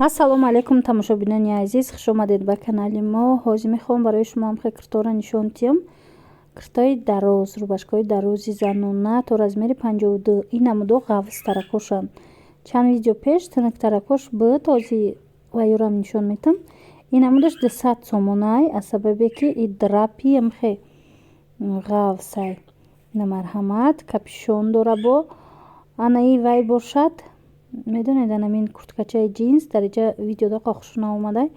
ассалому алайкум тамошобинони азиз, хуш омадед ба канали мо. ҳозир мехоҳам барои шумо ҳамхе курторо нишон диҳам. Куртои дароз, рубашкаҳои дарози занона то размери 52. ин намудо ғафз таракошанд. Чанд видео пеш тинак таракош буд, ҳозир ва ёрам нишон метам. ин намудош 200 сомонай, аз сабабе ки и драпи ҳамхе ғафзай. ина марҳамат капюшон дора бо анаи вай бошад. медонед анамин курткачаи джинс дар иҷа видеода қохшуна омадай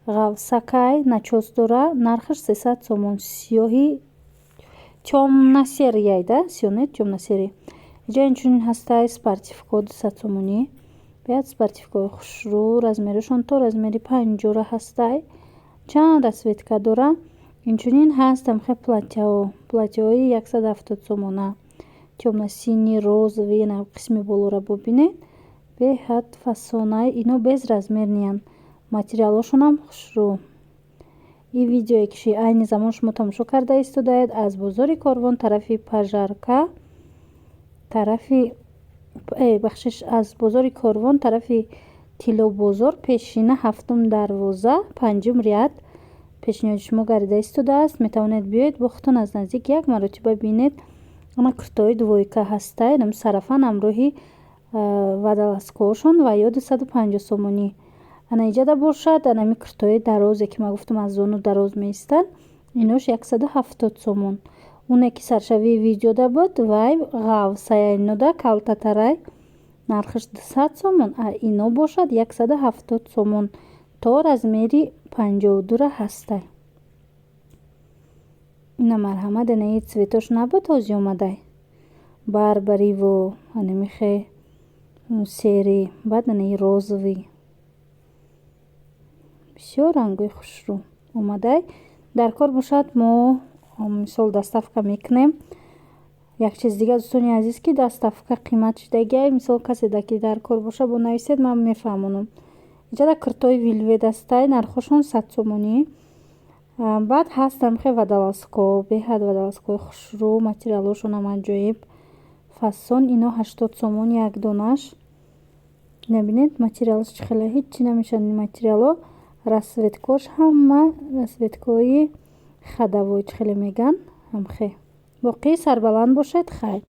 ғавсакай начос дора, нархаш 300 сомон. сиёҳи тёмнасерияй да, сиёнет тёмнасери. иҷа инчунин ҳастай спартивко 200 сомонӣ. бият спартивкои хушрӯ, размерашон то размери 50 ҳастай. чанд расветка дора. инчунин ҳаст ҳамхе платяҳои 170 сомона. тёмнасини розови ина қисми болора бубинед. беҳад фасонай, ино без размерниянд. материалошонам хушрӯ. ин видеое ки айни замон шумо тамошо карда истодаед аз бозори Корвон тарафи Пажарка, аз бозори Корвон тарафи Тилобозор, пешина 7 дарвоза 5 риад. пешниҳоди шумо гарида истодааст. метавонед биёед бо худтон аз наздик як маротиба бинед. ана куртои двойка ҳастай, нам сарафан ҳамроҳи вадаласкошон ва ё 250 сомонӣ. ана иҷада бошад анами куртои дарозе ки ма гуфтам аз зону дароз меистанд. инош 170 сомон. оне ки саршавии видеода буд вай ғавсая инода калтатарай, нархаш 200 сомон, а ино бошад 170 сомон то размери 52 ҳастай. ина марҳамат анаи цветош набуд ҳози омадай барбариву анамихе сери баъд анаи розови бисёр рангои хушрӯ омадай. дар кор бошад мо мисол даставка мекунем. як чиз дига дӯстони азиз ки даставка қимат шудагиай, мисол каседа ки дар кор боша бо нависед ман мефаҳмонам. иҷада куртои вилвед астай, нархошон 100 сомонӣ. баъд ҳаст ҳамхе вадаласко, беҳад вадаласкои хушрӯ, материалошонам аҷоиб фасон. ино 80 сомон як донаш. набинед материалш чӣ хеле ҳичи намешавад. ин материало расветкош ҳама расветкои хадавой чӣ хеле меган ҳамхе. боқӣ сарбаланд бошед. хайр.